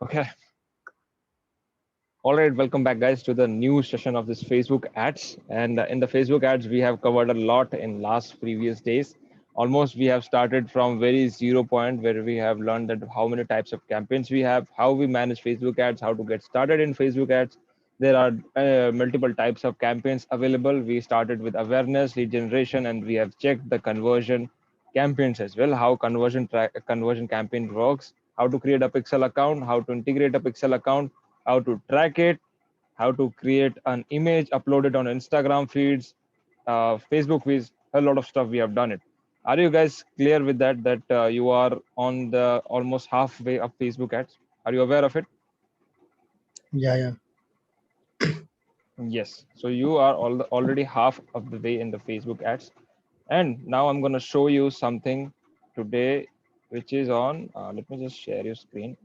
Okay. All right. Welcome back, guys, to the new session of this Facebook ads. And in the Facebook ads, we have covered a lot in last previous days. Almost we have started from very 0 point where we have learned that how many types of campaigns we have, how we manage Facebook ads, how to get started in Facebook ads. There are multiple types of campaigns available. We started with awareness, lead generation, and we have checked the conversion campaigns as well, how conversion campaign works, how to create a pixel account, how to integrate a pixel account, how to track it, how to create an image, upload it on Instagram feeds, Facebook feeds, a lot of stuff we have done it. Are you guys clear with that? That you are on the almost halfway of Facebook ads? Are you aware of it? Yeah. Yes. So you are already half of the way in the Facebook ads. And now I'm going to show you something today, which is on. Let me just share your screen.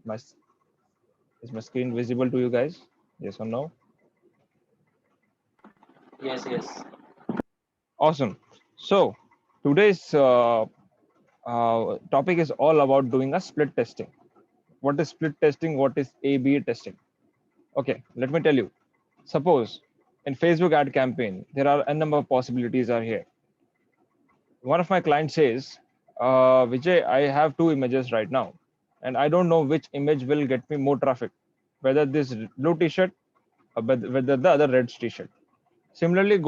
Is my screen visible to you guys? Yes or no? Yes, yes. Awesome. So today's topic is all about doing a split testing. What is split testing? What is A/B testing? Okay, let me tell you. Suppose in Facebook ad campaign, there are a number of possibilities are here. One of my clients says, Vijay, I have two images right now, and I don't know which image will get me more traffic, whether this blue t-shirt or whether the other red t-shirt. Similarly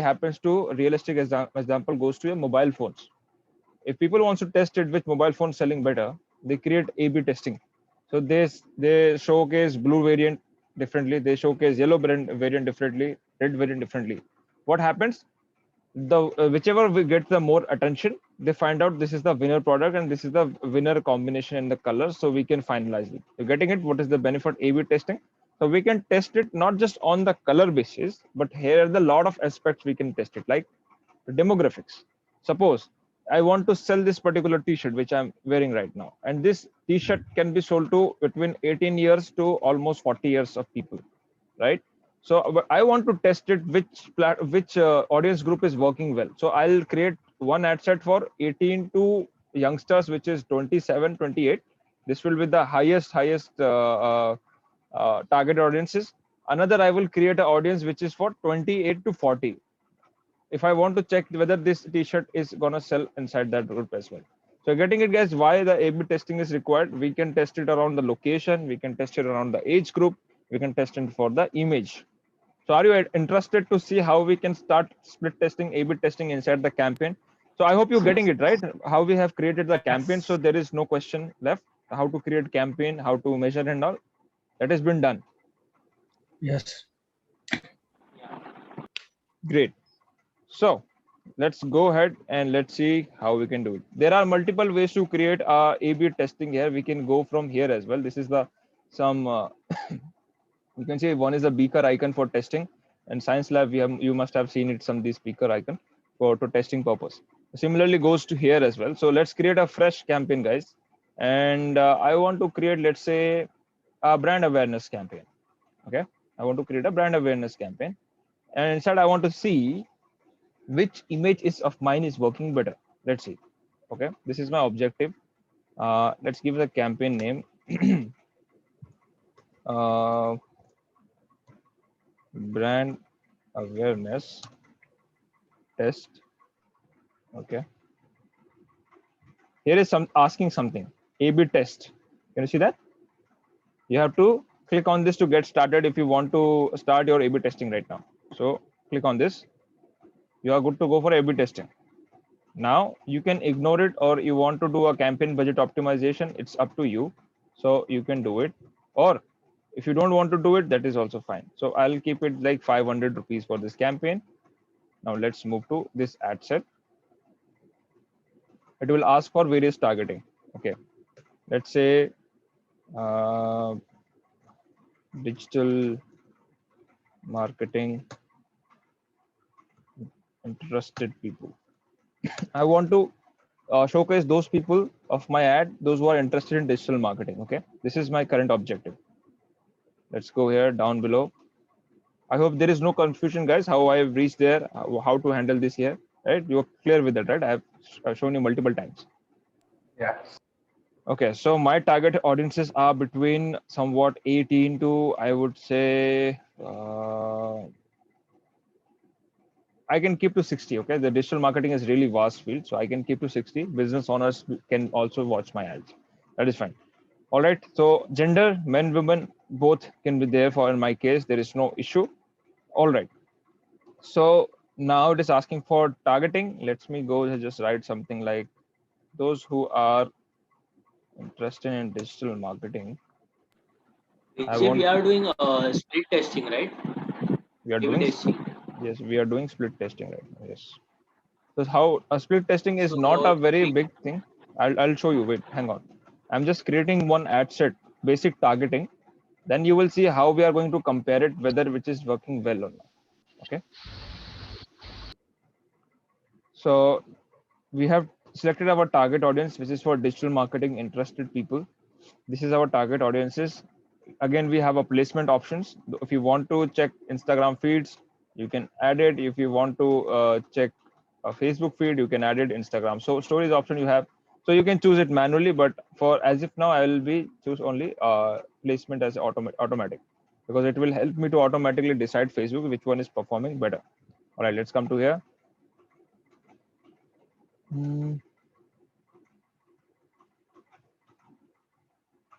happens to realistic example goes to your mobile phones. If people wants to test it which mobile phone selling better, they create A/B testing. So they showcase blue variant differently, they showcase yellow variant differently, red variant differently. What happens? The whichever we get the more attention, they find out this is the winner product and this is the winner combination in the colors, so we can finalize it. You're getting it? What is the benefit A/B testing? So we can test it not just on the color basis, but here are the lot of aspects we can test it, like demographics. Suppose I want to sell this particular t-shirt which I'm wearing right now, and this t-shirt can be sold to between 18 years to almost 40 years of people, right? So I want to test it which audience group is working well. So I'll create one ad set for 18 to youngsters, which is 27, 28. This will be the highest target audiences. Another, I will create an audience which is for 28 to 40, if I want to check whether this t-shirt is gonna sell inside that group as well. So getting it, guys, why the A/B testing is required. We can test it around the location, we can test it around the age group, we can test it for the image. So are you interested to see how we can start split testing, A/B testing inside the campaign? So I hope you're getting it right, how we have created the campaign. So there is no question left. How to create campaign, how to measure and all, that has been done. Yes. Great. So let's go ahead and let's see how we can do it. There are multiple ways to create A/B testing here. We can go from here as well. This is the some you can see one is a beaker icon for testing, and Science Lab you must have seen it, some this beaker icon for to testing purpose. Similarly goes to here as well. So let's create a fresh campaign, guys. And I want to create, let's say, a brand awareness campaign. Okay, I want to create a brand awareness campaign, and inside I want to see which image is of mine is working better. Let's see. Okay, this is my objective. Let's give the campaign name. uh, Brand awareness test. Okay, here is some asking something. A/B test. Can you see that? You have to click on this to get started if you want to start your A/B testing right now. So click on this. You are good to go for A/B testing. Now you can ignore it, or you want to do a campaign budget optimization, it's up to you. So you can do it, or if you don't want to do it, that is also fine. So I'll keep it like 500 rupees for this campaign. Now let's move to this ad set. It will ask for various targeting. Okay, let's say uh, digital marketing interested people. I want to showcase those people of my ad, those who are interested in digital marketing. Okay, this is my current objective. Let's go here down below. I hope there is no confusion, guys, how I have reached there, how to handle this here, right? You're clear with that, right? I have shown you multiple times. Yes. Okay, so my target audiences are between somewhat 18 to, I would say, I can keep to 60. Okay, the digital marketing is really vast field, so I can keep to 60. Business owners can also watch my ads. That is fine. All right. So gender, men, women, both can be there. For in my case, there is no issue. All right. So now it is asking for targeting. Let me go and just write something like those who are interested in digital marketing. I Actually, we want are doing split testing, right? we are A/B doing testing. yes, we are doing split testing right now. Yes. So how a split testing is not So a very we, big thing. I'll show you. Wait, hang on. I'm just creating one ad set, basic targeting. Then you will see how we are going to compare it, whether which is working well or not. Okay. So we have selected our target audience, which is for digital marketing interested people. This is our target audiences. Again, we have a placement options. If you want to check Instagram feeds, you can add it. If you want to check a Facebook feed, you can add it Instagram. So stories option you have. So you can choose it manually, but for as if now I will be choose only placement as automatic, because it will help me to automatically decide Facebook which one is performing better. All right, let's come to here. Hmm.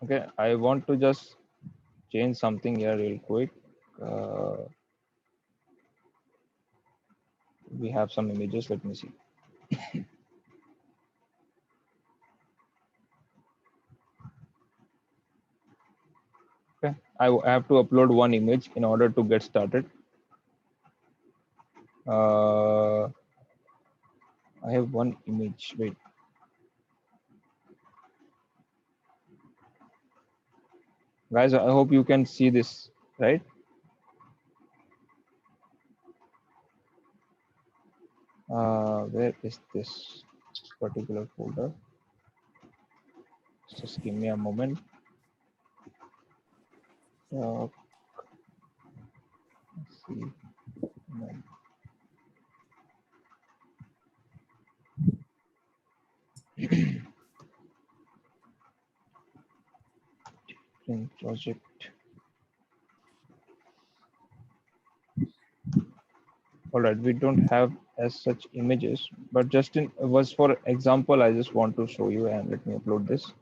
Okay, I want to just change something here real quick. Uh, we have some images. Let me see. Okay, I have to upload one image in order to get started. I have one image. Wait, guys, I hope you can see this, right? Where is this particular folder? Just give me a moment. Let's see. Project. All right, we don't have as such images, but just in was for example, I just want to show you, and let me upload this.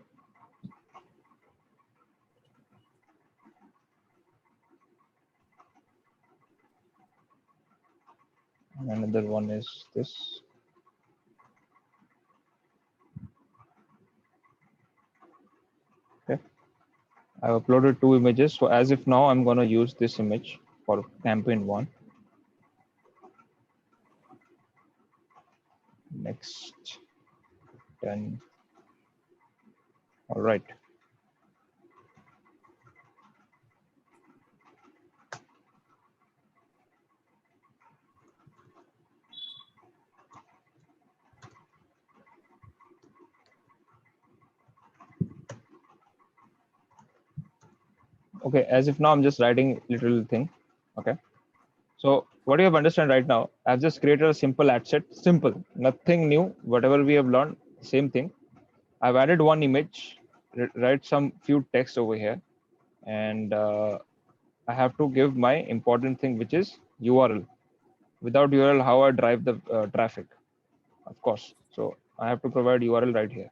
And another one is this. Okay, I've uploaded two images. So as if now I'm going to use this image for campaign one. Next, then, all right. Okay, as if now I'm just writing little thing. Okay. So what you have understand right now, I've just created a simple ad set, simple, nothing new, whatever we have learned, same thing. I've added one image, write some few text over here, and I have to give my important thing, which is URL. Without URL, how I drive the traffic, of course. So I have to provide URL right here.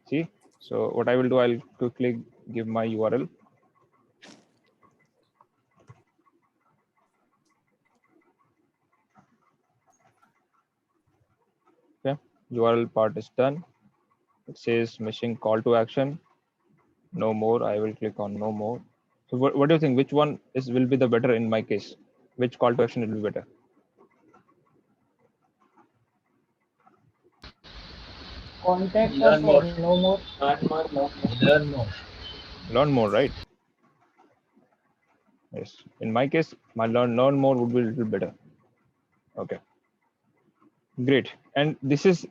See, so what I will do, I'll quickly give my URL. Okay, URL part is done. It says missing call to action. No more. I will click on no more. So what do you think? Which one is will be the better in my case? Which call to action will be better? Contact us learn or more, no more? learn more, learn more. Learn more. Learn more, right? Yes. In my case, my learn more would be a little better. Okay. Great. And this is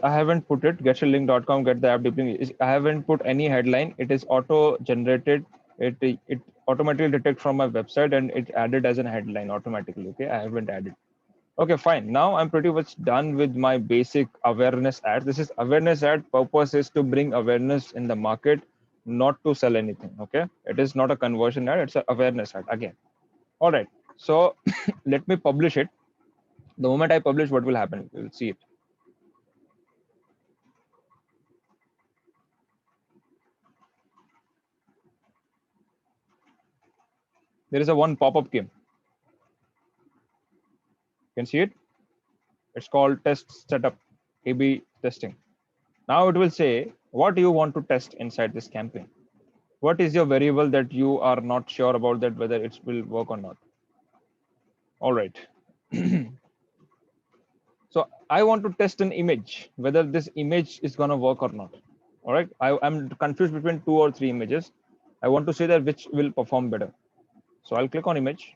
I haven't put it. Getshellink.com, get the app deeply. I haven't put any headline. It is auto generated. It automatically detect from my website and it added as a headline automatically. Okay. I haven't added. Okay, fine. Now I'm pretty much done with my basic awareness ad. This is awareness ad. Purpose is to bring awareness in the market, not to sell anything. Okay, it is not a conversion ad. It's an awareness ad again. All right. So let me publish it. The moment I publish, what will happen? You'll see it. There is a one pop-up came. You can see it. It's called test setup, A/B testing. Now it will say what do you want to test inside this campaign. What is your variable that you are not sure about that whether it will work or not. All right. So I want to test an image, whether this image is going to work or not. All right. I'm confused between 2 or 3 images. I want to say that which will perform better. So I'll click on image.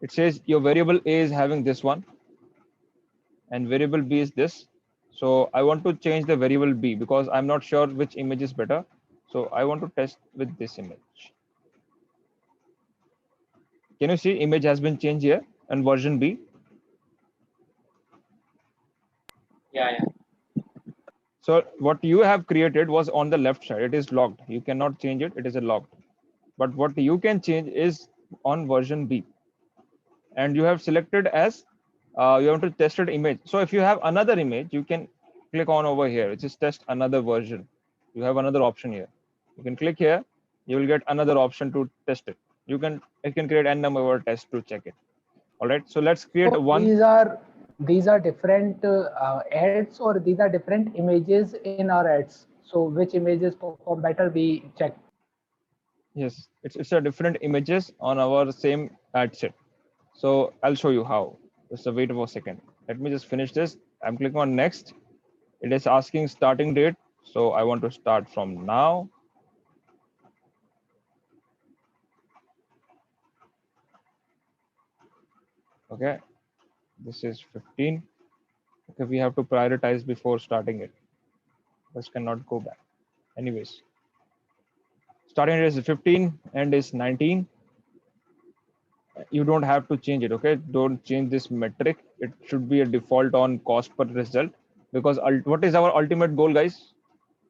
It says your variable A is having this one and variable B is this. So I want to change the variable B because I'm not sure which image is better. So I want to test with this image. Can you see image has been changed here and version B? Yeah. So what you have created was on the left side. It is locked. You cannot change it. It is a locked. But what you can change is on version B. And you have selected as you want to test an image. So if you have another image, you can click on over here, which is test another version. You have another option here. You can click here. You will get another option to test it. You can create n number of tests to check it. All right. So let's create So one. these are different ads, or these are different images in our ads. So which images perform better, we check. Yes, it's a different images on our same ad set. So I'll show you how. Just wait for a second. Let me just finish this. I'm clicking on next. It is asking starting date. So I want to start from now. Okay. This is 15. Okay. We have to prioritize before starting it. This cannot go back. Anyways, starting date is 15 and is 19. You don't have to change it. Okay. Don't change this metric. It should be a default on cost per result because what is our ultimate goal, guys?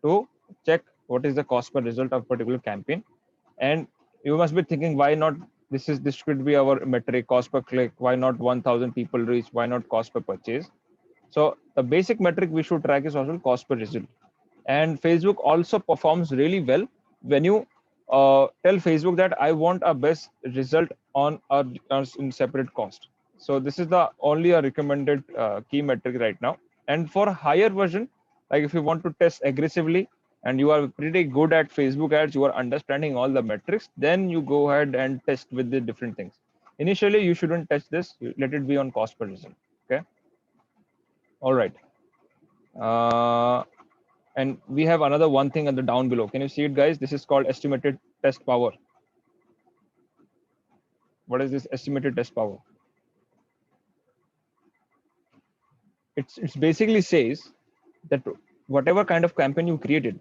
To check what is the cost per result of particular campaign. And you must be thinking, why not? This could be our metric, cost per click. Why not 1,000 people reach? Why not cost per purchase? So the basic metric we should track is also cost per result. And Facebook also performs really well when you tell Facebook that I want a best result on a in separate cost. So this is the only a recommended key metric right now. And for higher version, like if you want to test aggressively and you are pretty good at Facebook ads, you are understanding all the metrics, then you go ahead and test with the different things. Initially, you shouldn't touch this. You let it be on cost per result. Okay. All right. And we have another one thing at the down below. Can you see it, guys? This is called estimated test power. What is this estimated test power? It's basically says that whatever kind of campaign you created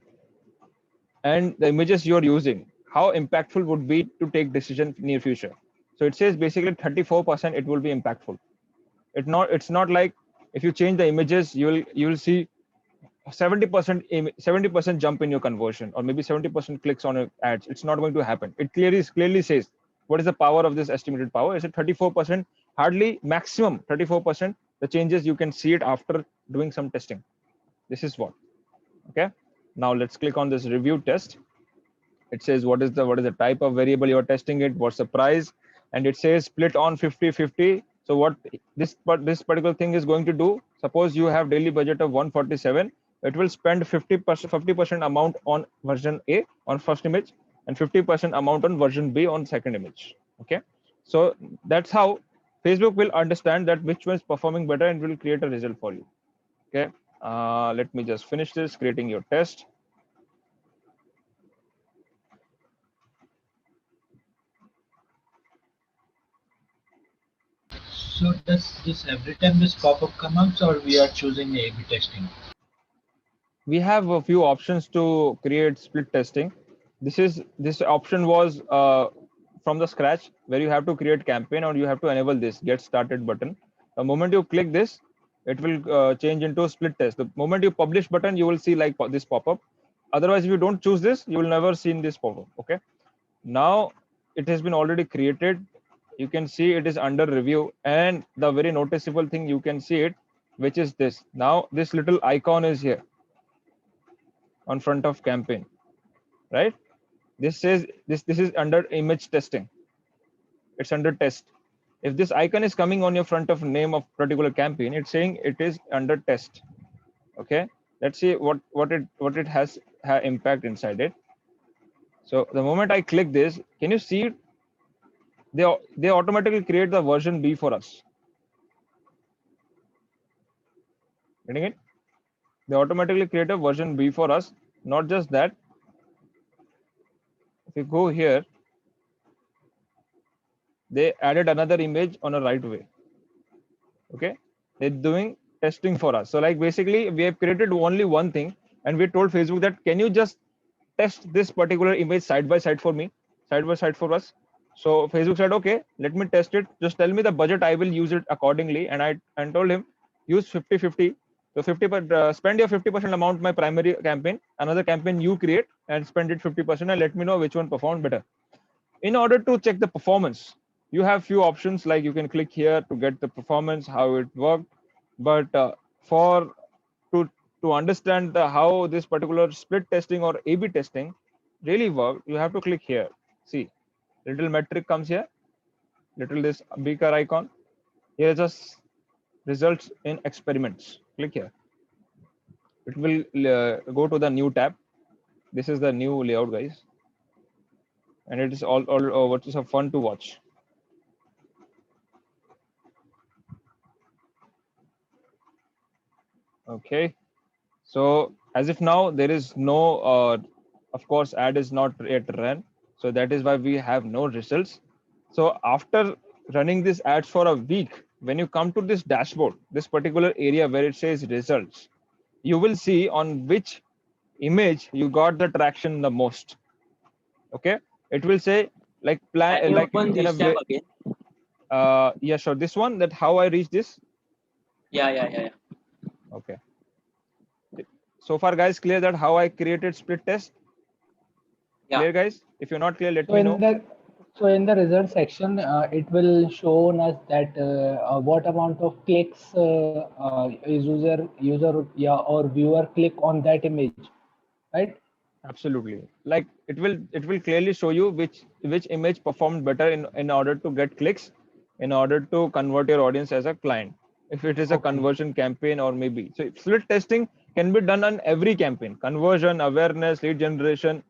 and the images you're using, how impactful would be to take decision near future. So it says basically 34% it will be impactful. It's not like if you change the images, you will see 70% jump in your conversion or maybe 70% clicks on your ads. It's not going to happen. It clearly says what is the power of this estimated power. Is it 34%? Hardly maximum 34%. The changes you can see it after doing some testing. This is what. Okay. Now let's click on this review test. It says what is the type of variable you're testing it, what's the price, and it says split on 50-50. So what this particular thing is going to do, suppose you have daily budget of 147, it will spend 50% amount on version A on first image and 50% amount on version B on second image. Okay, so that's how Facebook will understand that which one is performing better and will create a result for you. Okay, let me just finish this creating your test. So does this every time this pop-up comes or we are choosing A/B testing? We have a few options to create split testing. This option was from the scratch where you have to create campaign or you have to enable this get started button. The moment you click this, it will change into split test. The moment you publish button, you will see like this pop up. Otherwise, if you don't choose this, you will never see this pop up. Okay. Now it has been already created. You can see it is under review, and the very noticeable thing you can see it, which is this. Now this little icon is here on front of campaign, right? This says this is under image testing. It's under test. If this icon is coming on your front of name of particular campaign, it's saying it is under test. Okay, let's see what it has impact inside it. So the moment I click this, can you see it? They automatically create the version B for us. Getting it? They automatically create a version B for us. Not just that, if you go here, they added another image on a right way. Okay, they're doing testing for us. So like basically we have created only one thing, and we told Facebook that can you just test this particular image side by side for me, side by side for us. So Facebook said, okay, let me test it. Just tell me the budget, I will use it accordingly. And I told him use 50-50. So spend your 50% amount my primary campaign, another campaign you create and spend it 50% and let me know which one performed better. In order to check the performance, you have few options, like you can click here to get the performance, how it worked. But to understand how this particular split testing or A/B testing really work, you have to click here. See, little metric comes here, little this beaker icon. Here is just results in experiments. Click here. It will go to the new tab. This is the new layout, guys, and it is all what is fun to watch. Okay, so as if now there is no of course ad is not yet run, so that is why we have no results. So after running this ads for a week, when you come to this dashboard, this particular area where it says results, you will see on which image you got the traction the most. Okay, it will say like plan Can you like open in a this way. tab again? Yeah, sure. This one, that how I reach this. Yeah. Okay. So far, guys, clear that how I created split test? Yeah. Clear, guys? If you're not clear, let So me in know. the result section, it will show us that what amount of clicks user yeah, or viewer click on that image, right? Absolutely. Like it will clearly show you which image performed better in order to get clicks, in order to convert your audience as a client. If it is a Okay. conversion campaign or maybe. So split testing can be done on every campaign. Conversion, awareness, lead generation,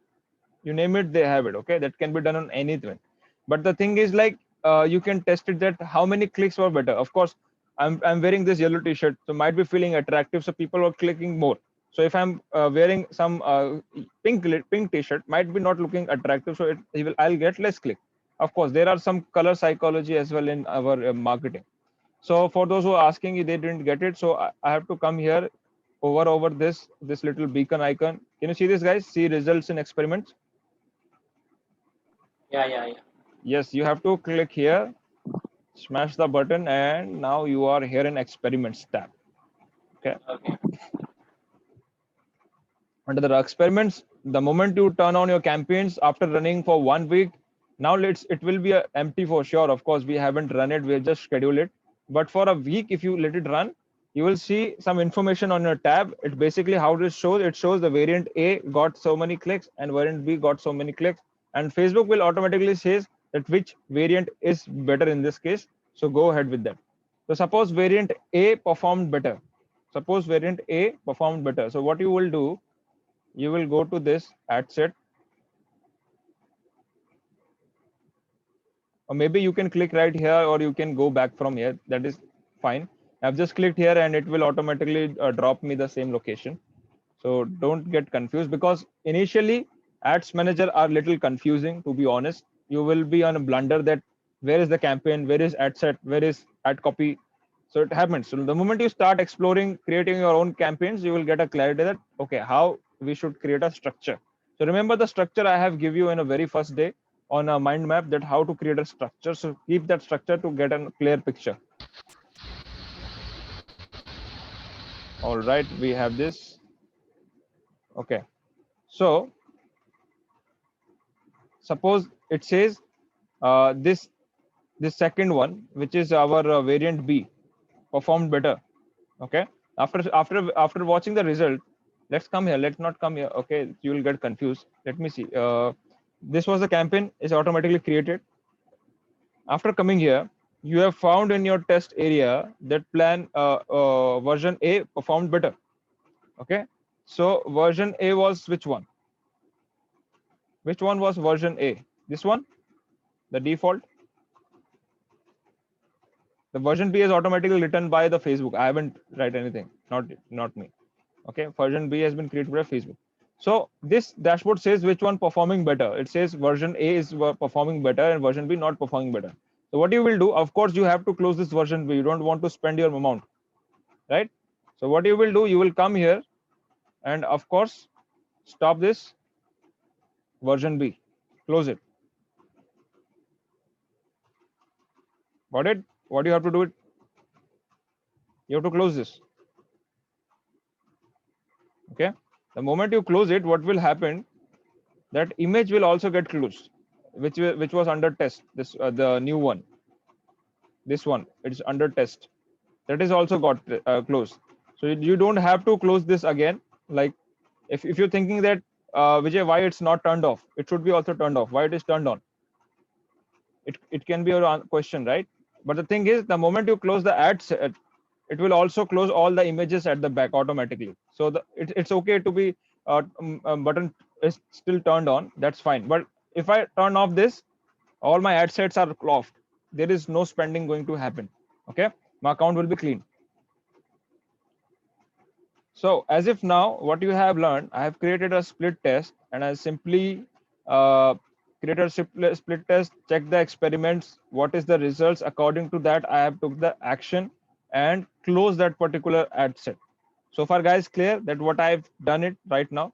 you name it, they have it. Okay, that can be done on anything. But the thing is like you can test it that how many clicks were better. Of course, I'm wearing this yellow t-shirt, so might be feeling attractive, so people are clicking more. So if I'm wearing some pink t-shirt, might be not looking attractive, so I'll get less click. Of course, there are some color psychology as well in our marketing. So for those who are asking, they didn't get it, so I have to come here over this little beacon icon. Can you see this, guys? See results in experiments. Yeah. Yes, you have to click here, smash the button, and now you are here in experiments tab. Okay. Okay. Under the experiments, the moment you turn on your campaigns after running for 1 week, now it will be empty for sure. Of course, we haven't run it, we just schedule it. But for a week, if you let it run, you will see some information on your tab. It basically how this shows. It shows the variant A got so many clicks and variant B got so many clicks, and Facebook will automatically says that which variant is better in this case. So go ahead with that. So suppose variant A performed better. Suppose variant A performed better. So what you will do, you will go to this ad set, or maybe you can click right here, or you can go back from here. That is fine. I've just clicked here and it will automatically drop me the same location. So don't get confused, because initially ads manager are little confusing, to be honest. You will be on a blunder that where is the campaign, where is ad set, where is ad copy. So it happens. So the moment you start exploring, creating your own campaigns, you will get a clarity that, okay, how we should create a structure. So remember the structure I have give you in a very first day on a mind map that how to create a structure. So keep that structure to get a clear picture. All right, we have this. Okay, so suppose it says this second one, which is our variant B, performed better. Okay, after watching the result, let's come here. Let's not come here. Okay, you will get confused. Let me see. This was the campaign is automatically created. After coming here, you have found in your test area that plan version A performed better. Okay, so version A was which one? Which one was version A? This one, the default. The version B is automatically written by the Facebook. I haven't write anything, not me. Okay, version B has been created by Facebook. So this dashboard says which one performing better. It says version A is performing better and version B not performing better. So what you will do, of course, you have to close this version B. You don't want to spend your amount, right? So what you will do, you will come here and of course, stop this version B, close it. Got it? What do you have to do it? You have to close this. Okay. The moment you close it, what will happen? That image will also get closed, which was under test. This the new one. This one, it's under test. That is also got closed. So you don't have to close this again. Like if you're thinking that Vijay, why it's not turned off? It should be also turned off. Why it is turned on? It can be your question, right? But the thing is, the moment you close the ad set, it will also close all the images at the back automatically. So it's okay to be button is still turned on. That's fine. But if I turn off this, all my ad sets are off. There is no spending going to happen. Okay, my account will be clean. So as if now what you have learned, I have created a split test and I simply created a split test, check the experiments, what is the results. According to that, I have took the action and close that particular ad set. So far, guys, clear that what I've done it right now?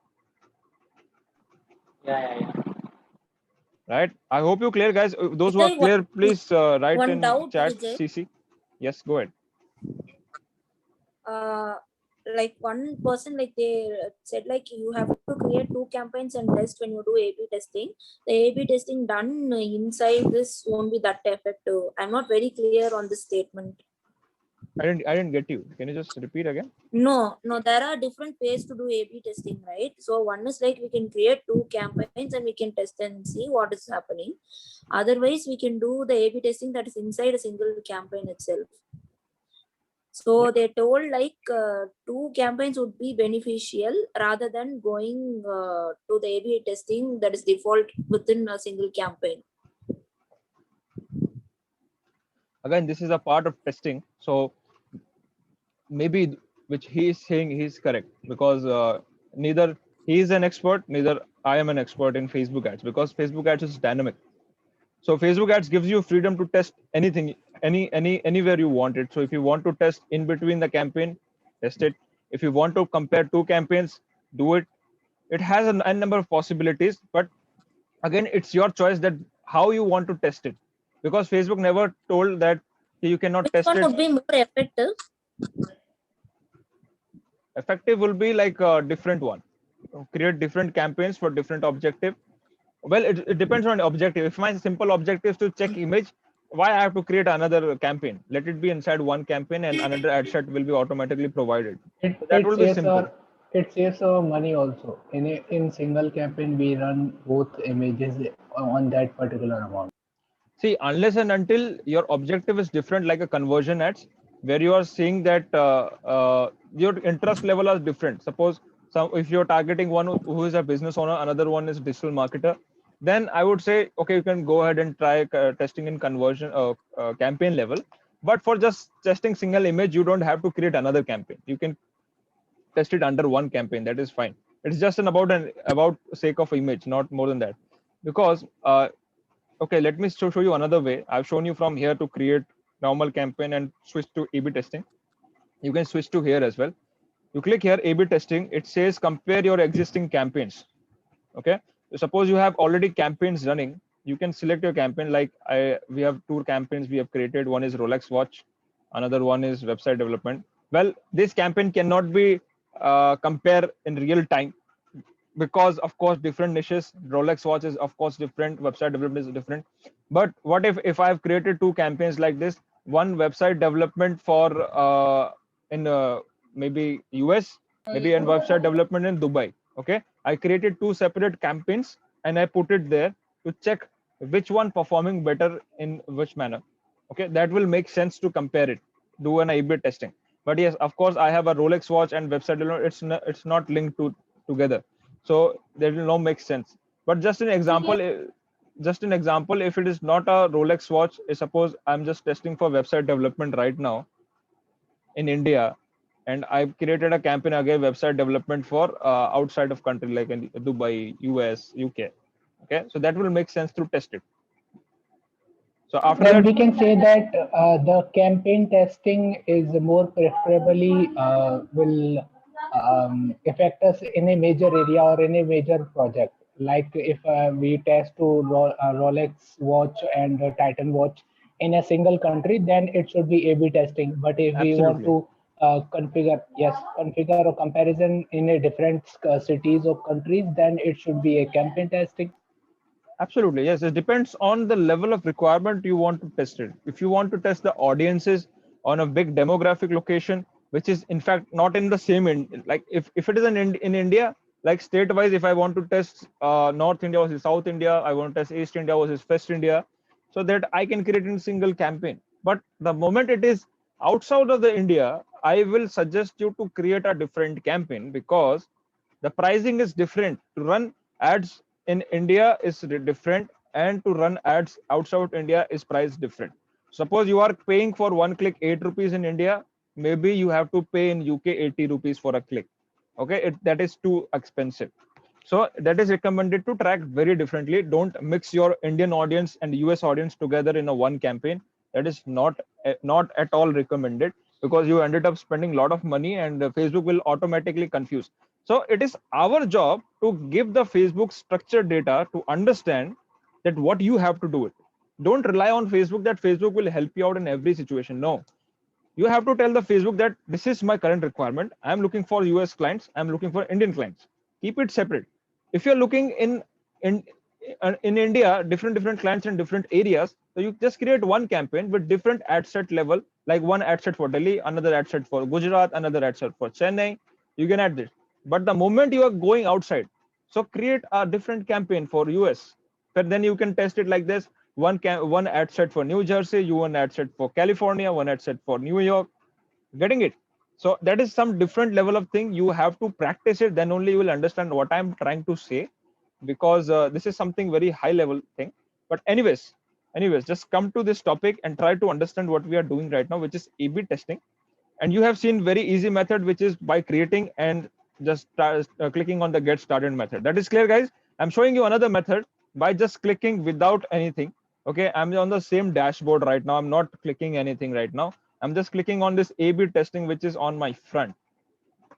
Yeah. Right. I hope you clear, guys. Those who are clear, please write one in doubt, chat Vijay. CC. Yes, go ahead. Like one person, like they said, like you have to create 2 campaigns and test when you do A/B testing. The A/B testing done inside this won't be that effective. I'm not very clear on this statement. I didn't get you. Can you just repeat again? No, there are different ways to do A/B testing, right? So one is like we can create 2 campaigns and we can test and see what is happening. Otherwise, we can do the A/B testing that is inside a single campaign itself. So they told like 2 campaigns would be beneficial rather than going to the A/B testing that is default within a single campaign. Again, this is a part of testing. So maybe which he is saying he's correct, because neither he is an expert, neither I am an expert in Facebook ads, because Facebook ads is dynamic. So Facebook ads gives you freedom to test anything, anywhere you want it. So if you want to test in between the campaign, test it. If you want to compare 2 campaigns, do it. It has a number of possibilities, but again, it's your choice that how you want to test it, because Facebook never told that you cannot Which test one it. would be more effective? Effective will be like a different one. Create different campaigns for different objective. Well, it depends on the objective. If my simple objective is to check image, why I have to create another campaign? Let it be inside one campaign and another ad set will be automatically provided. So that will be simple. It saves our money also. In single campaign, we run both images on that particular amount. See, unless and until your objective is different, like a conversion ads, where you are seeing that your interest level is different. Suppose if you're targeting one who is a business owner, another one is digital marketer, then I would say, okay, you can go ahead and try testing in conversion campaign level. But for just testing single image, you don't have to create another campaign. You can test it under one campaign. That is fine. It's just about sake of image, not more than that. Because okay, let me show you another way. I've shown you from here to create normal campaign and switch to A/B testing. You can switch to here as well. You click here, A/B testing. It says compare your existing campaigns. Okay. So suppose you have already campaigns running. you can select your campaign. Like we have 2 campaigns we have created. One is Rolex watch, another one is website development. Well, this campaign cannot be compare in real time, because of course different niches. Rolex watch is of course different, website development is different. But what if I've created 2 campaigns like this, one website development for in maybe US, maybe and website development in Dubai. Okay, I created 2 separate campaigns and I put it there to check which one performing better in which manner. Okay, that will make sense to compare it, do an A/B testing. But yes, of course, I have a Rolex watch and website development. It's not linked to together, so that will not make sense. But just an example, if it is not a Rolex watch, suppose I'm just testing for website development right now in India, and I've created a campaign again, website development for outside of country like in Dubai, US, UK. Okay, so that will make sense to test it. So after Then that, we can say that the campaign testing is more preferably will affect us in a major area or in a major project. Like if we test to Rolex watch and Titan watch in a single country, then it should be A/B testing. But if we want absolutely. to configure a comparison in a different cities or countries, then it should be a campaign testing. Absolutely, yes. It depends on the level of requirement you want to test it. If you want to test the audiences on a big demographic location, which is in fact not in the same like if it is in India, like state wise, if I want to test North India versus South India, I want to test East India versus West India, so that I can create in single campaign. But the moment it is outside of the India, I will suggest you to create a different campaign, because the pricing is different. To run ads in India is different, and to run ads outside India is priced different. Suppose you are paying for one click 8 rupees in India, maybe you have to pay in UK 80 rupees for a click. Okay, that is too expensive. So that is recommended to track very differently. Don't mix your Indian audience and US audience together in a one campaign. That is not at all recommended, because you ended up spending a lot of money and Facebook will automatically confuse. So it is our job to give the Facebook structured data to understand that what you have to do it. Don't rely on Facebook that Facebook will help you out in every situation. No, you have to tell the Facebook that this is my current requirement. I'm looking for US clients. I'm looking for Indian clients. Keep it separate. If you're looking in India, different clients in different areas, so you just create one campaign with different ad set level, like one ad set for Delhi, another ad set for Gujarat, another ad set for Chennai. You can add this. But the moment you are going outside, so create a different campaign for US. But then you can test it like this: one ad set for New Jersey, one ad set for California, one ad set for New York. Getting it? So that is some different level of thing. You have to practice it, then only you will understand what I'm trying to say, because this is something very high level thing. But anyways, just come to this topic and try to understand what we are doing right now, which is A/B testing. And you have seen very easy method, which is by creating and just clicking on the get started method. That is clear, guys. I'm showing you another method by just clicking without anything. Okay, I'm on the same dashboard right now. I'm not clicking anything right now. I'm just clicking on this A/B testing, which is on my front.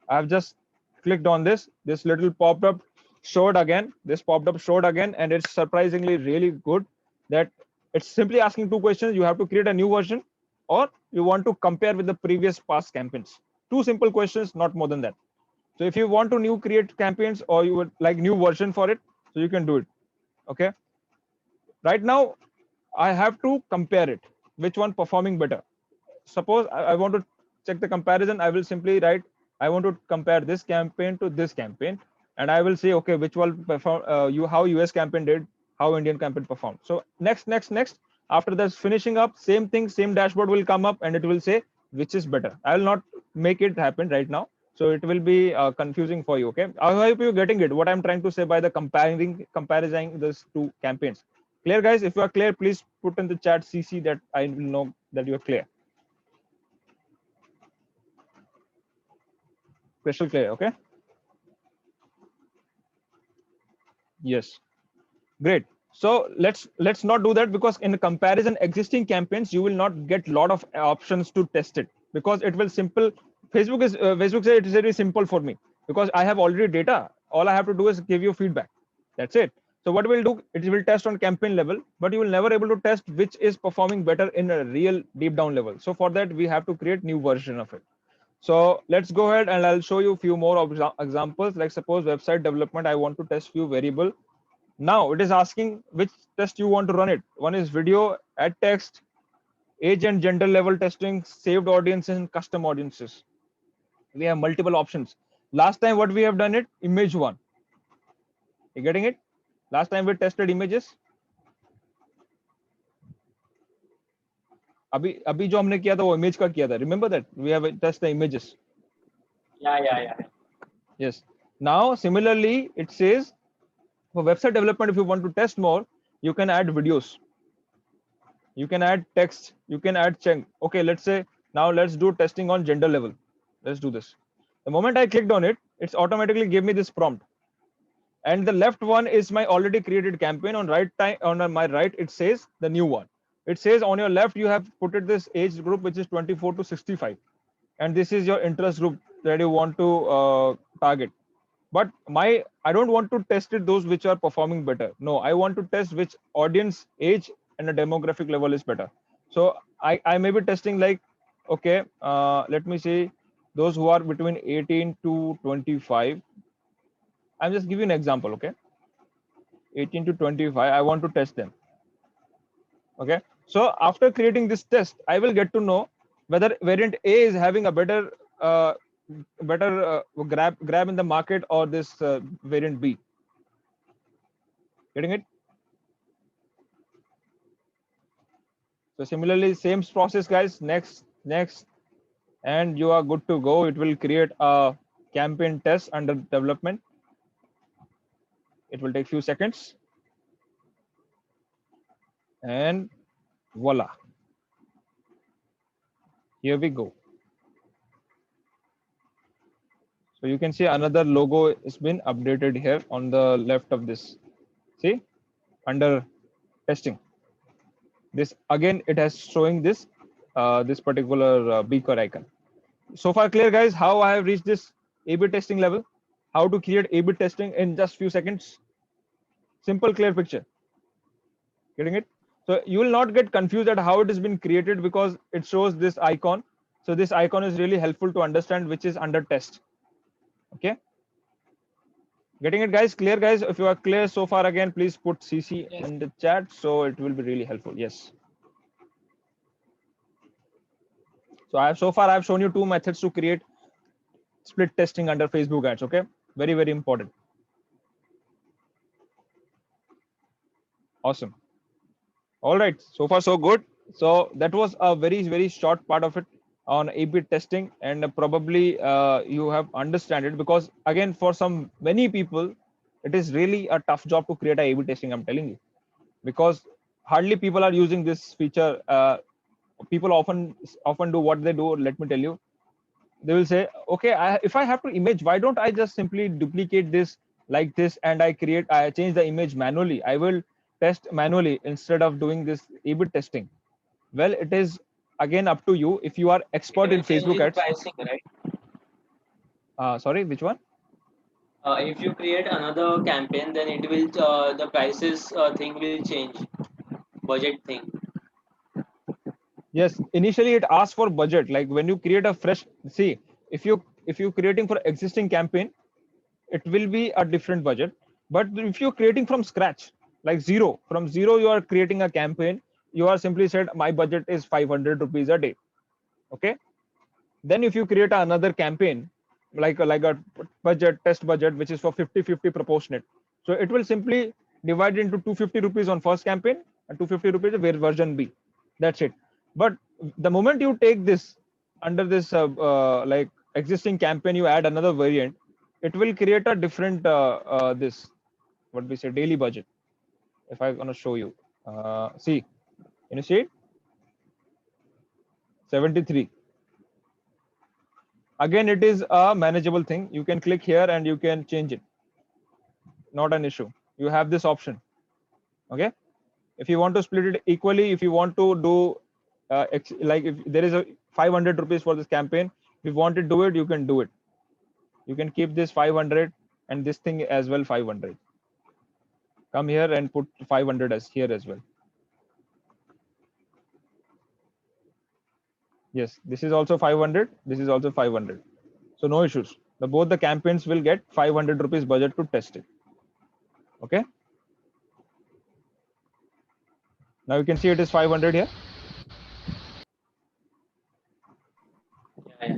I've just clicked on this. This little popped up showed again. This popped up showed again, and it's surprisingly really good that it's simply asking 2 questions. You have to create a new version, or you want to compare with the previous past campaigns. 2 simple questions, not more than that. So if you want to new create campaigns, or you would like new version for it, so you can do it. Okay. Right now, I have to compare it. Which one performing better? Suppose I want to check the comparison. I will simply write, I want to compare this campaign to this campaign, and I will say, okay, which one perform, how US campaign did, how Indian campaign performed. So next. After this finishing up, same thing, same dashboard will come up, and it will say which is better. I will not make it happen right now, so it will be confusing for you. Okay, I hope you're getting it. What I'm trying to say by the comparing these 2 campaigns. Clear, guys? If you are clear, please put in the chat CC that I will know that you are clear. Crystal clear. Okay. Yes. Great. So let's not do that, because in comparison existing campaigns, you will not get a lot of options to test it, because it will simple. Facebook say it is very simple for me, because I have already data. All I have to do is give you feedback. That's it. So what we'll do, it will test on campaign level, but you will never able to test which is performing better in a real deep down level. So for that, we have to create new version of it. So let's go ahead and I'll show you a few more examples. Like suppose website development, I want to test few variable. Now it is asking which test you want to run it. One is video, add text, age and gender level testing, saved audiences and custom audiences. We have multiple options. Last time what we have done it, image one. You getting it? Last time we tested images. अभी जो हमने किया था वो image का किया था. Remember that we have tested the images. Yeah. Yes. Now similarly, it says for website development, if you want to test more, you can add videos. You can add text. You can add chunk. Okay, let's say now let's do testing on gender level. Let's do this. The moment I clicked on it, it's automatically gave me this prompt. And the left one is my already created campaign. On my right, it says the new one. It says on your left, you have put it this age group, which is 24 to 65. And this is your interest group that you want to target. But I don't want to test it those which are performing better. No, I want to test which audience age and the demographic level is better. So I may be testing like, okay, let me see those who are between 18 to 25. I'm just giving an example, okay? 18 to 25, I want to test them. Okay, so after creating this test, I will get to know whether variant A is having a better grab in the market or this variant B. Getting it? So similarly, same process, guys. Next, and you are good to go. It will create a campaign test under development. It will take few seconds. And voila. Here we go. So you can see another logo has been updated here on the left of this. See, under testing. This again, it has showing this this particular beaker icon. So far clear, guys, how I have reached this A/B testing level, how to create A/B testing in just few seconds. Simple, clear picture. Getting it? So you will not get confused at how it has been created because it shows this icon. So this icon is really helpful to understand which is under test. Okay. Getting it, guys? Clear, guys? If you are clear so far, again, please put CC in the chat. So it will be really helpful. Yes. So I've shown you two methods to create split testing under Facebook ads. Okay. Very, very important. Awesome. All right. So far, so good. So that was a very, very short part of it on A/B testing, and probably you have understand it because again, for many people, it is really a tough job to create a A/B testing. I'm telling you, because hardly people are using this feature. People often do what they do. Let me tell you, they will say, okay, if I have to image, why don't I just simply duplicate this like this and I change the image manually? I will test manually instead of doing this A/B testing. Well, it is again up to you. If you are expert in Facebook ads, pricing, right? Sorry, which one? If you create another campaign, then it will the prices thing will change, budget thing. Yes, initially it asks for budget. Like when you create a fresh, see, if you creating for existing campaign, it will be a different budget. But if you're creating from scratch, like from zero, you are creating a campaign. You are simply said my budget is 500 rupees a day. Okay. Then if you create another campaign, like a test budget, which is for 50-50 proportionate. So it will simply divide into 250 rupees on first campaign and 250 rupees where version B. That's it. But the moment you take this under this like existing campaign, you add another variant, it will create a different this what we say daily budget. If I'm gonna show you, see, can you see it? 73. Again, it is a manageable thing. You can click here and you can change it. Not an issue. You have this option. Okay. If you want to split it equally, if you want to do like if there is a 500 rupees for this campaign, if you want to do it, you can do it. You can keep this 500 and this thing as well 500. Come here and put 500 as here as well. Yes, this is also 500. This is also 500. So no issues. Both the campaigns will get 500 rupees budget to test it. Okay. Now you can see it is 500 here. Yeah.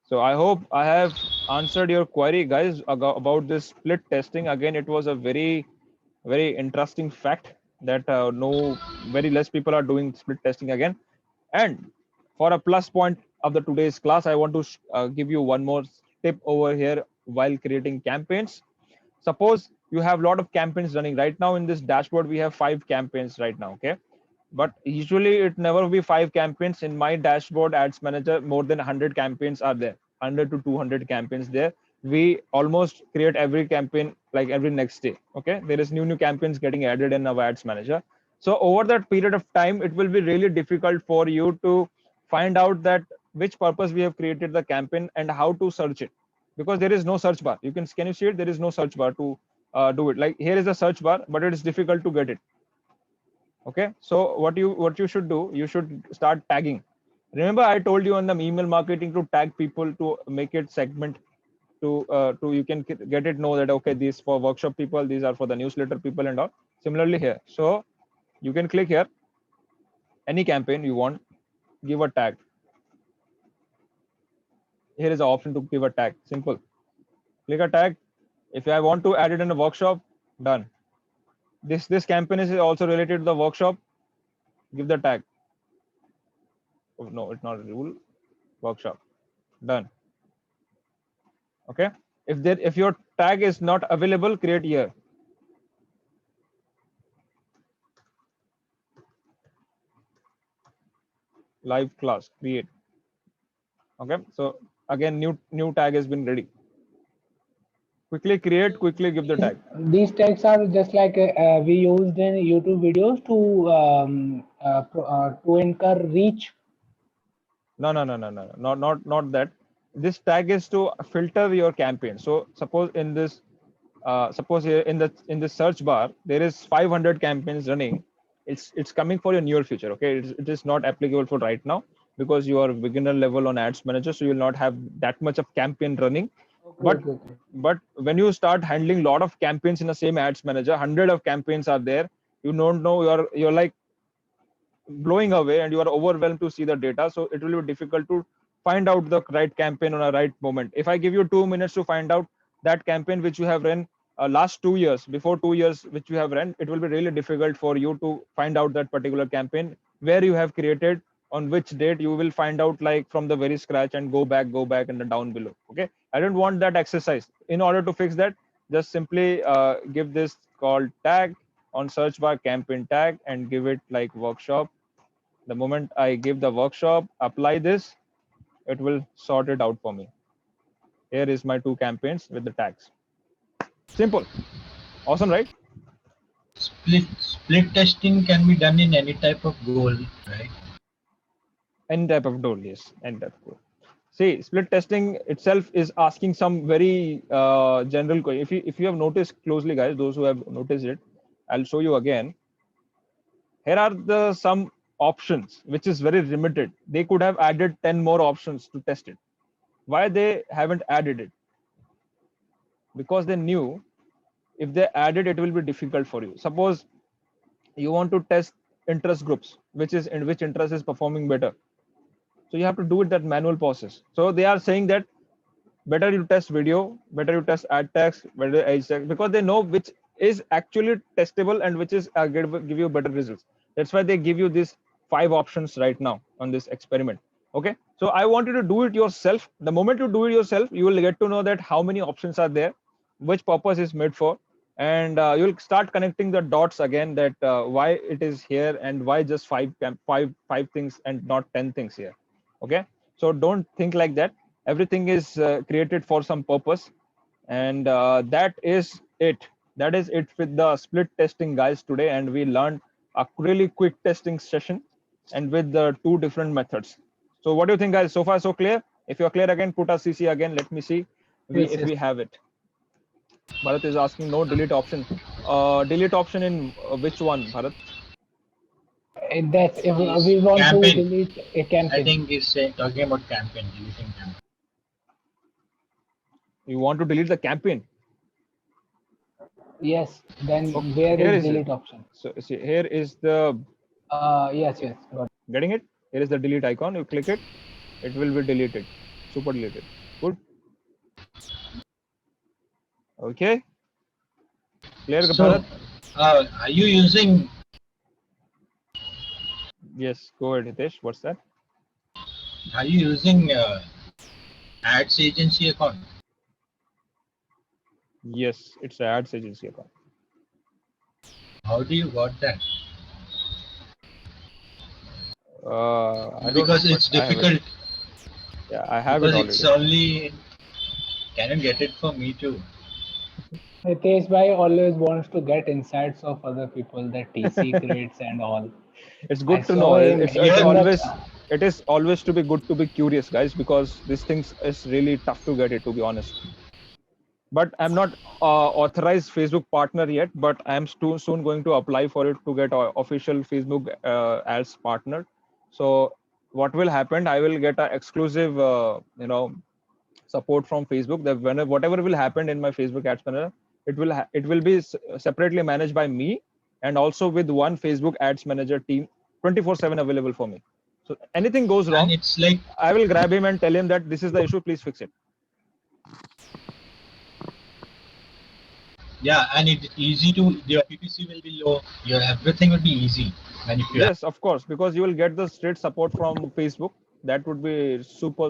So I hope I have answered your query, guys, about this split testing. Again, it was a very, very interesting fact that very less people are doing split testing again. And for a plus point of the today's class, I want to give you one more tip over here while creating campaigns. Suppose you have a lot of campaigns running right now in this dashboard. We have 5 campaigns right now. Okay. But usually it never will be 5 campaigns in my dashboard ads manager. More than 100 campaigns are there, 100 to 200 campaigns there. We almost create every campaign like every next day. Okay. There is new campaigns getting added in our ads manager. So over that period of time, it will be really difficult for you to find out that which purpose we have created the campaign and how to search it, because there is no search bar. Can you see it? There is no search bar to do it. Like here is a search bar, but it is difficult to get it. Okay, so what you should do, you should start tagging. Remember I told you on the email marketing to tag people to make it segment to you can get it, know that okay, these for workshop people, these are for the newsletter people and all. Similarly here, so you can click here, any campaign you want, give a tag. Here is the option to give a tag. Simple. Click a tag. If I want to add it in a workshop, done. This campaign is also related to the workshop. Give the tag. Oh, no, it's not a rule. Workshop. Done. Okay. If your tag is not available, create here. Live class. Create. Okay. So again, new tag has been ready. Quickly create, quickly give the tag. These tags are just like we used in YouTube videos to incur reach. No, not that. This tag is to filter your campaign. So suppose in this, suppose here in the search bar there is 500 campaigns running. It's coming for your near future. Okay, it is not applicable for right now because you are beginner level on ads manager, so you will not have that much of campaign running. Okay, But when you start handling a lot of campaigns in the same ads manager, 100 of campaigns are there. You don't know, you're like blowing away and you are overwhelmed to see the data. So it will be difficult to find out the right campaign on a right moment. If I give you 2 minutes to find out that campaign which you have run last 2 years, before 2 years which you have run, it will be really difficult for you to find out that particular campaign where you have created, on which date. You will find out like from the very scratch and go back and the down below. Okay, I don't want that exercise. In order to fix that, just simply give this called tag on search bar, campaign tag, and give it like workshop. The moment I give the workshop, apply this, it will sort it out for me. Here is my 2 campaigns with the tags. Simple. Awesome, right? Split testing can be done in any type of goal, right? Any type of goal, yes. Any type of goal. See, split testing itself is asking some very general question. If you have noticed closely, guys, those who have noticed it, I'll show you again. Here are the some options which is very limited. They could have added 10 more options to test it. Why they haven't added it? Because they knew if they added it will be difficult for you. Suppose you want to test interest groups, which interest is performing better, so you have to do it that manual process. So they are saying that better you test video, better you test ad text, better age text, because they know which is actually testable and which is give you better results. That's why they give you these 5 options right now on this experiment. Okay, so I want you to do it yourself. The moment you do it yourself, you will get to know that how many options are there, which purpose is made for, and you'll start connecting the dots again, that why it is here and why just five things and not 10 things here. Okay, so don't think like that. Everything is created for some purpose, and that is it with the split testing, guys, today. And we learned a really quick testing session and with the 2 different methods. So what do you think, guys? So far so clear? If you're clear, again put a CC again, let me see if we have it. Bharat is asking no delete option. Delete option in which one, Bharat? That's if Yes. we want to Campaign. delete a I campaign. think he's talking about campaign, deleting campaign. You want to delete the campaign. Yes, then Okay, where here is is it. delete option? So see, here is the Yes, got it. getting it. Here is the delete icon. You click it, it will be deleted. Super deleted. Good. Okay. Clear, So, Bharat? are you using? Yes. Go ahead, Hitesh. What's that? Are you using ads agency account? Yes, it's an ads agency account. How do you got that? I don't Because know, it's but I have it. difficult. Yeah, I have it Because it's already. only. Can you get it for me too? Hitesh bhai always wants to get insights of other people, the TC creates and all. It's I good to saw know. him. It's He's it's in the. always it is always to be good to be curious, guys, because these things is really tough to get it, to be honest. But I'm not authorized Facebook partner yet, but I'm soon going to apply for it to get official Facebook ads partner. So what will happen? I will get an exclusive, support from Facebook. That whenever whatever will happen in my Facebook ads manager, it will be separately managed by me, and also with one Facebook ads manager team, 24/7 available for me. So anything goes And wrong, it's like, I will grab him and tell him that this is the issue. Please fix it. yeah, and it's easy to, your PPC will be low, your everything will be easy. And if you have, Yes, of course, because you will get the straight support from Facebook. That would be super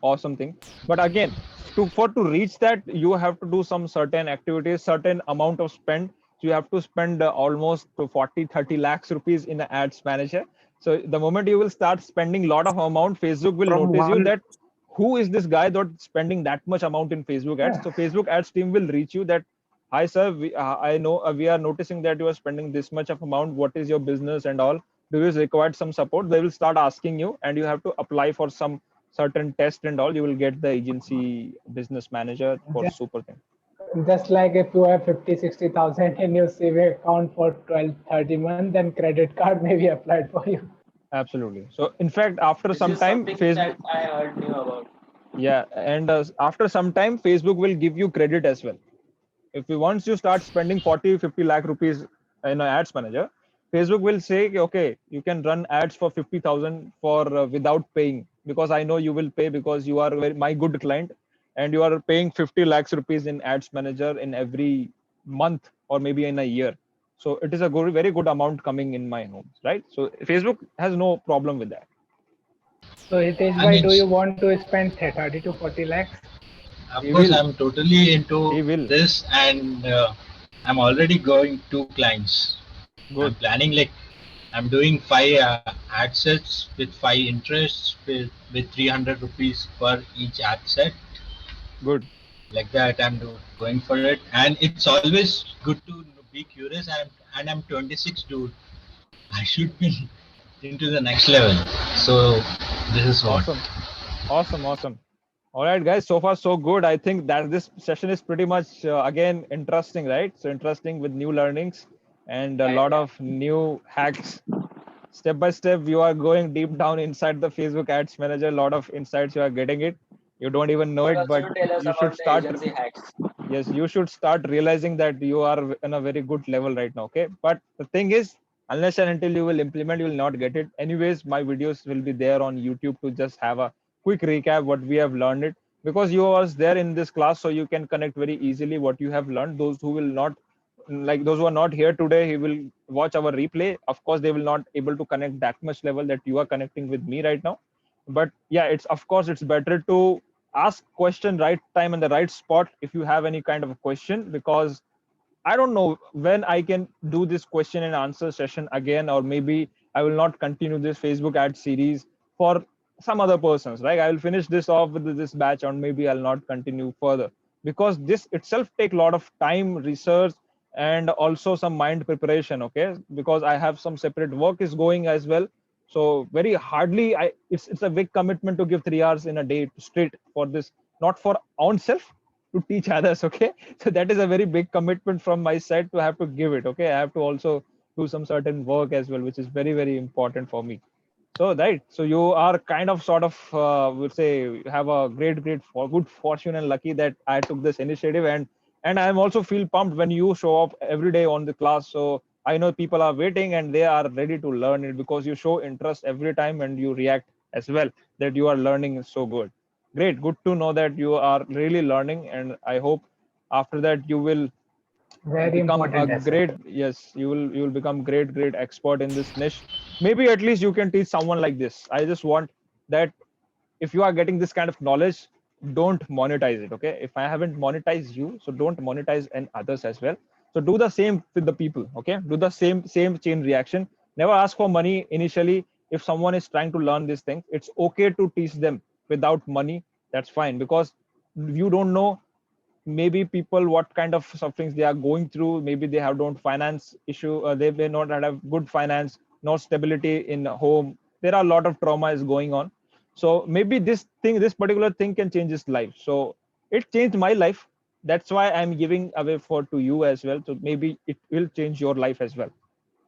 awesome thing. But again, to reach that, you have to do some certain activities, certain amount of spend. So you have to spend almost to 40-30 lakhs rupees in the ads manager. So the moment you will start spending lot of amount, Facebook will From notice you one. that who is this guy that spending that much amount in Facebook ads. So Facebook ads team will reach you that, hi sir, I know we are noticing that you are spending this much of amount. What is your business and all? Do you require some support? They will start asking you, and you have to apply for some certain test and all. You will get the agency business manager for Just, super thing. just like if you have 50-60,000 in your saving account for 12-30 months, then credit card may be applied for you. Absolutely. So in fact, after This some is time, something Facebook, that I heard new about. yeah, and after some time, Facebook will give you credit as well. If you once you start spending 40-50 lakh rupees in an ads manager, Facebook will say, okay, you can run ads for 50,000 for without paying, because I know you will pay because you are my good client, and you are paying 50 lakhs rupees in ads manager in every month or maybe in a year. So it is a good, very good amount coming in my homes, right? So Facebook has no problem with that. So Hitesh and bhai, do it's, you want to spend 30 to 40 lakhs? of He course, will, I'm totally into he will. this, and I'm already going 2 clients. I'm Good, planning like, I'm doing 5 ad sets with 5 interests with 300 rupees per each ad set. good. Like that, going for it, and it's always good to be curious. And I'm 26, dude. I should be into the next level. So this is what. Awesome. Awesome. All right, guys. So far, so good. I think that this session is pretty much again interesting, right? So interesting with new learnings and a lot of new hacks. Step by step, you are going deep down inside the Facebook Ads Manager. A lot of insights you are getting it. You don't even know But it, also but you tell us you should about the start. agency hacks. Yes, you should start realizing that you are in a very good level right now. Okay, but the thing is, unless and until you will implement, you will not get it. Anyways, my videos will be there on YouTube to just have a quick recap what we have learned it, because you was there in this class, so you can connect very easily what you have learned. Those who will not, like those who are not here today, he will watch our replay. Of course, they will not able to connect that much level that you are connecting with me right now. But yeah, it's of course it's better to ask question right time and the right spot if you have any kind of a question, because I don't know when I can do this question and answer session again, or maybe I will not continue this Facebook ad series for some other persons, right? I will finish this off with this batch, or maybe I'll not continue further, because this itself take a lot of time, research, and also some mind preparation. Okay, because I have some separate work is going as well. So very hardly, it's a big commitment to give 3 hours in a day straight for this, not for own self, to teach others. Okay, so that is a very big commitment from my side to have to give it. Okay, I have to also do some certain work as well, which is very, very important for me. So right, so you are kind of sort of would say you have a good fortune and lucky that I took this initiative, and I'm also feel pumped when you show up every day on the class. So I know people are waiting and they are ready to learn it because you show interest every time and you react as well that you are learning so good. Great, good to know that you are really learning, and I hope after that you will Very become a important great, aspect. yes, you will become great expert in this niche. Maybe at least you can teach someone like this. I just want that if you are getting this kind of knowledge, don't monetize it. Okay, if I haven't monetized you, so don't monetize and others as well. So do the same with the people. Okay, do the same chain reaction. Never ask for money initially. If someone is trying to learn this thing, it's okay to teach them without money. That's fine, because you don't know maybe people what kind of sufferings they are going through. Maybe they have don't finance issue, they may not have good finance, no stability in home. There are a lot of trauma is going on. So maybe this particular thing can change his life. So it changed my life. That's why I'm giving away for to you as well, so maybe it will change your life as well.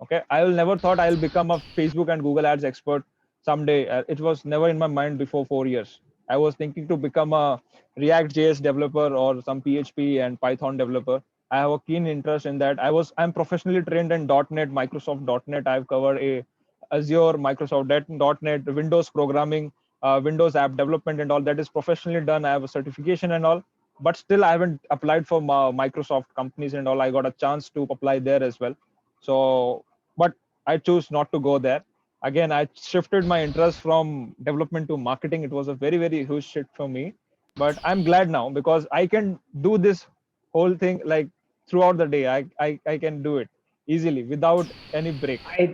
Okay, I will never thought I'll become a Facebook and Google ads expert someday. It was never in my mind before 4 years. I was thinking to become a React JS developer or some PHP and Python developer. I have a keen interest in that. I'm professionally trained in .NET, Microsoft .NET. I've covered a Azure, Microsoft .NET, Windows programming, Windows app development, and all that is professionally done. I have a certification and all, but still I haven't applied for Microsoft companies and all. I got a chance to apply there as well. So, but I choose not to go there. Again, I shifted my interest from development to marketing. It was a very, very huge shift for me, but I'm glad now because I can do this whole thing like throughout the day. I can do it easily without any break. I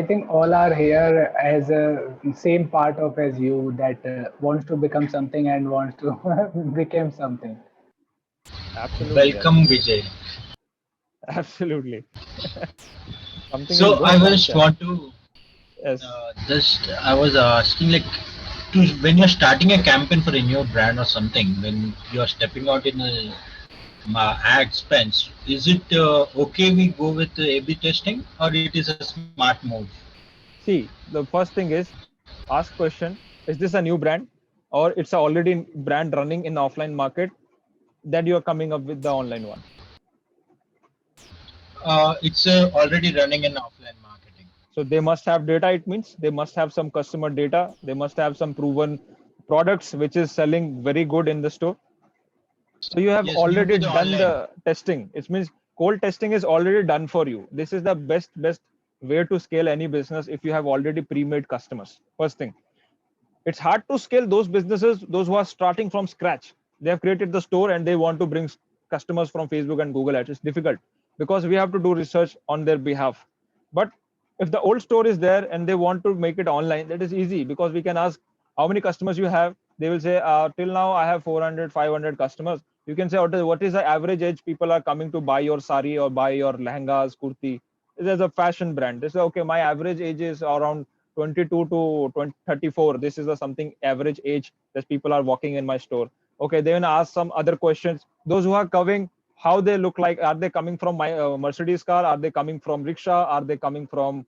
think all are here as a same part of as you that wants to become something and wants to become something. Absolutely, Welcome, absolutely, Vijay. absolutely. Something is So I going on, just sir. want to Yes. just I was asking like to when you're starting a campaign for a new brand or something, when you're stepping out in a ad spends, is it okay we go with the A/B testing or it is a smart move? See, the first thing is ask question: is this a new brand, or it's a already brand running in the offline market that you are coming up with the online one? It's already running in offline marketing. So they must have data. It means they must have some customer data. They must have some proven products which is selling very good in the store. So you have Yes, new already to the done online. the testing. It means cold testing is already done for you. This is the best way to scale any business if you have already pre-made customers. First thing, it's hard to scale those businesses, those who are starting from scratch. They have created the store and they want to bring customers from Facebook and Google ads. It's difficult because we have to do research on their behalf. But if the old store is there and they want to make it online, that is easy because we can ask how many customers you have. They will say till now I have 400 500 customers. You can say what is the average age people are coming to buy your sari or buy your lehengas, kurti. There's a fashion brand. They say okay, my average age is around 22 to 20, 34. This is the something average age that people are walking in my store. Okay, then ask some other questions. Those who are coming, how they look like? Are they coming from my Mercedes car? Are they coming from rickshaw? Are they coming from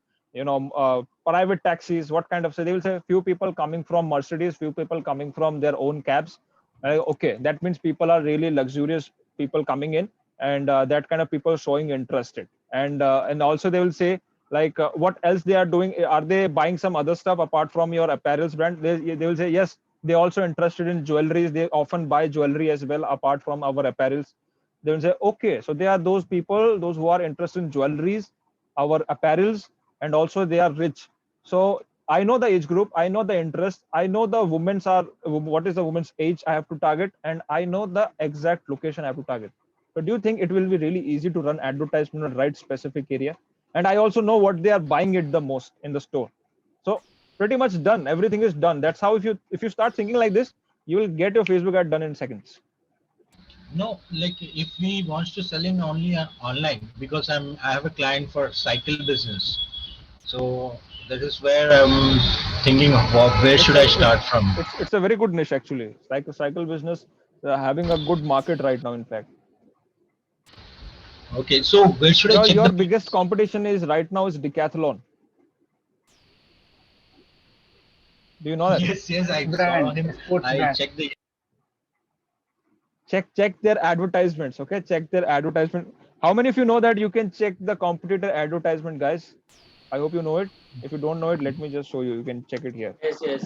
private taxis? What kind of? So they will say few people coming from Mercedes, few people coming from their own cabs. Okay, that means people are really luxurious people coming in, and that kind of people showing interested. And also they will say like what else they are doing. Are they buying some other stuff apart from your apparels brand? They will say yes, they also interested in jewelries. They often buy jewelry as well apart from our apparels. They will say okay, so they are those people, those who are interested in jewelries, our apparels, and also they are rich. So I know the age group, I know the interest, I know the women's are what is the woman's age I have to target, and I know the exact location I have to target. So do you think it will be really easy to run advertisement in the right specific area? And I also know what they are buying it the most in the store. So pretty much done, everything is done. That's how if you start thinking like this, you will get your Facebook ad done in seconds. No, like if we wants to sell in only online, because I have a client for cycle business, so that is where I'm thinking of where it's should a I it's start from. it's a very good niche actually. Cycle business They're having a good market right now, in fact. Okay, so where should I check Your the biggest competition is right now is Decathlon. Do you know that? Yes, yes, I saw Brand, him. sports I brand. checked the Check their advertisements. Okay, check their advertisement. How many of you know that you can check the competitor advertisement, guys? I hope you know it. If you don't know it, let me just show you. You can check it here. Yes, yes,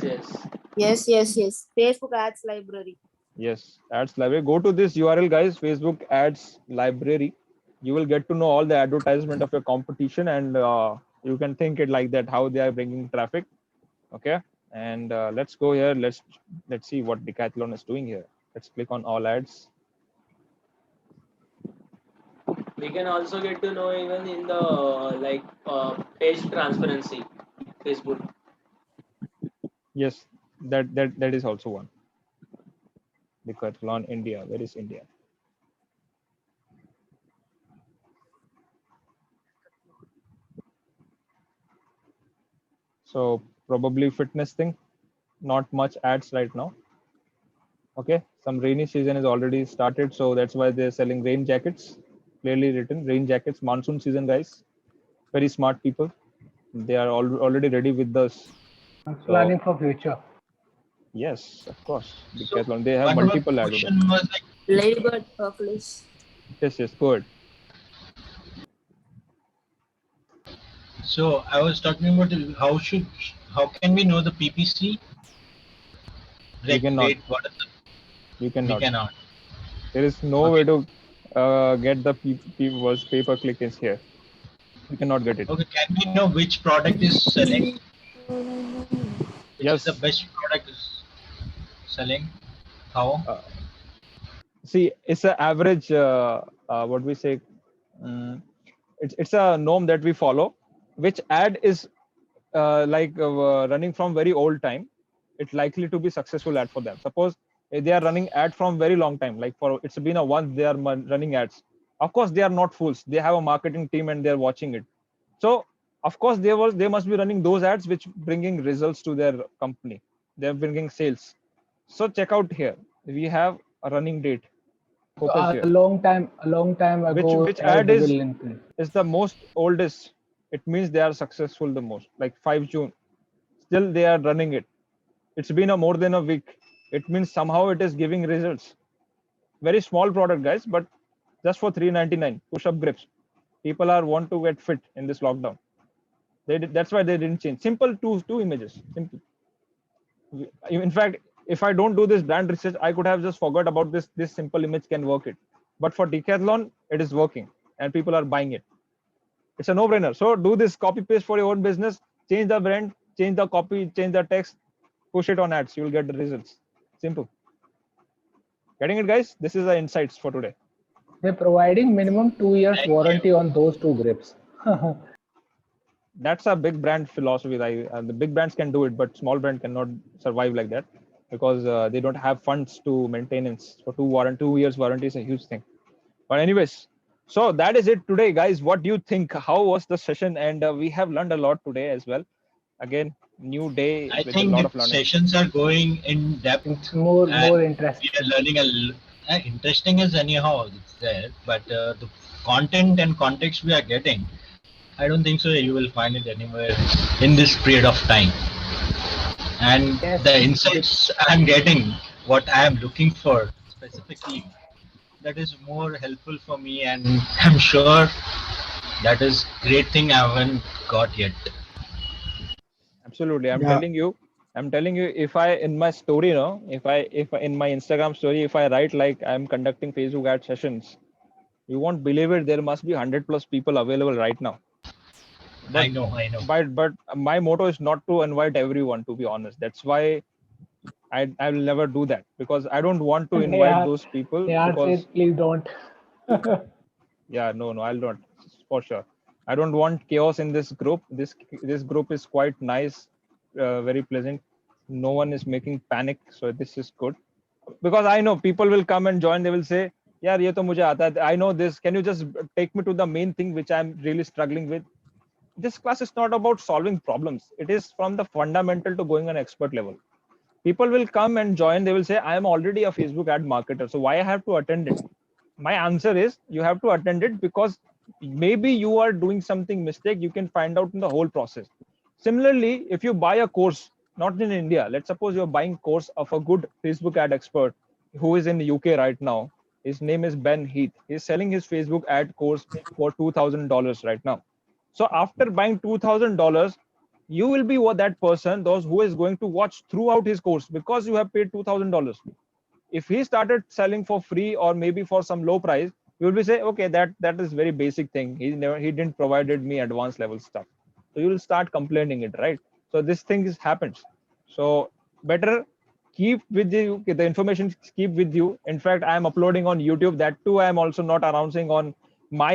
yes. Yes. Facebook ads library. Yes, ads library. Go to this URL, guys. Facebook ads library. You will get to know all the advertisement of your competition, and you can think it like that, how they are bringing traffic. Okay, and let's go here. Let's see what Decathlon is doing here. Let's click on all ads. We can also get to know even in the page transparency, Facebook. Yes, that is also one. Decathlon India. Where is India? So probably fitness thing. Not much ads right now. Okay, some rainy season is already started, so that's why they're selling rain jackets. Clearly written, rain jackets. Monsoon season, guys. Very smart people. They are already ready with this. Planning for future. Yes, of course. So Decathlon. They have one more multiple question advertisements. was like, Ladybird Hercules. Yes, good. so I was talking about how can we know the PPC? You Like, cannot. wait, what is the, You we cannot. cannot. There is no way to get the was pay per click is here. You cannot get it. Okay, can we know which product is selling? Which is the Yes. best product is selling? How? See, it's an average. What we say. Um, it's a norm that we follow. Which ad is running from very old time, it's likely to be successful ad for them. Suppose they are running ad from very long time, like for it's been a month they are running ads. Of course, they are not fools. They have a marketing team and they are watching it. So of course they must be running those ads which bringing results to their company. They're bringing sales. So check out here. We have a running date. Focus here. A long time ago, Which ad ad will increase. is the most oldest? It means they are successful the most. Like 5 June, still they are running it. It's been a more than a week. It means somehow it is giving results. Very small product, guys, but just for 399 push-up grips. People are want to get fit in this lockdown. That's why they didn't change. Simple two images. Simple. In fact, if I don't do this brand research, I could have just forgot about this simple image can work it. But for Decathlon, it is working and people are buying it. It's a no-brainer. So do this copy paste for your own business, change the brand, change the copy, change the text, push it on ads. You will get the results. Simple. Getting it, guys? This is the insights for today. They're providing minimum 2 years Thank warranty on those two grips. That's a big brand philosophy. The big brands can do it, but small brand cannot survive like that because they don't have funds to maintenance. For 2 years warranty is a huge thing. But anyways, so that is it today, guys. What do you think? How was the session? And we have learned a lot today as well. Again, new day I with a think lot the of learning. sessions are going in depth. It's more and interesting. We are learning interesting is anyhow it's there, but the content and context we are getting, I don't think so you will find it anywhere in this period of time. And Yes. the insights I'm getting, what I am looking for specifically, that is more helpful for me, and I'm sure that is great thing I haven't got yet. Absolutely, I'm Yeah, telling you, if I in my story, if in my Instagram story, if I write like I'm conducting Facebook ad sessions, you won't believe it. There must be 100 plus people available right now. But I know. but my motto is not to invite everyone. To be honest, that's why I will never do that because I don't want to invite those people because says, please don't. yeah, no, I'll not for sure. I don't want chaos in this group. This group is quite nice, very pleasant. No one is making panic, so this is good. Because I know people will come and join. They will say, "Yeah, ये तो मुझे आता है. I know this. Can you just take me to the main thing which I'm really struggling with?" This class is not about solving problems. It is from the fundamental to going on expert level. People will come and join. They will say, I am already a Facebook ad marketer, so why I have to attend it? My answer is, you have to attend it because maybe you are doing something mistake. You can find out in the whole process. Similarly, if you buy a course, not in India, let's suppose you're buying course of a good Facebook ad expert who is in the UK right now. His name is Ben Heath. He's selling his Facebook ad course for $2,000 right now. So after buying $2,000, you will be that person, those who is going to watch throughout his course because you have paid $2,000. If he started selling for free or maybe for some low price, you will be say, okay, that is very basic thing. He didn't provided me advanced level stuff. So you will start complaining it, right? So this thing happens. So better keep with you, the information keep with you. In fact, I am uploading on YouTube. That too, I am also not announcing on my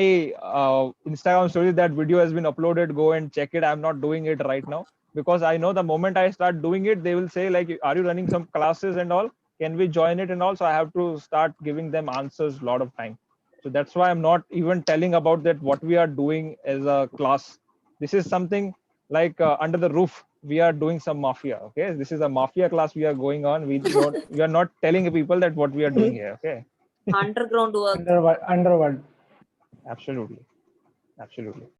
Instagram story that video has been uploaded. Go and check it. I'm not doing it right now because I know the moment I start doing it, they will say like, are you running some classes and all? Can we join it? And also I have to start giving them answers a lot of time. So that's why I'm not even telling about that what we are doing as a class. This is something like under the roof. We are doing some mafia. Okay, this is a mafia class we are going on. We are not telling people that what we are doing here. Okay. Underground work. Underworld. Absolutely.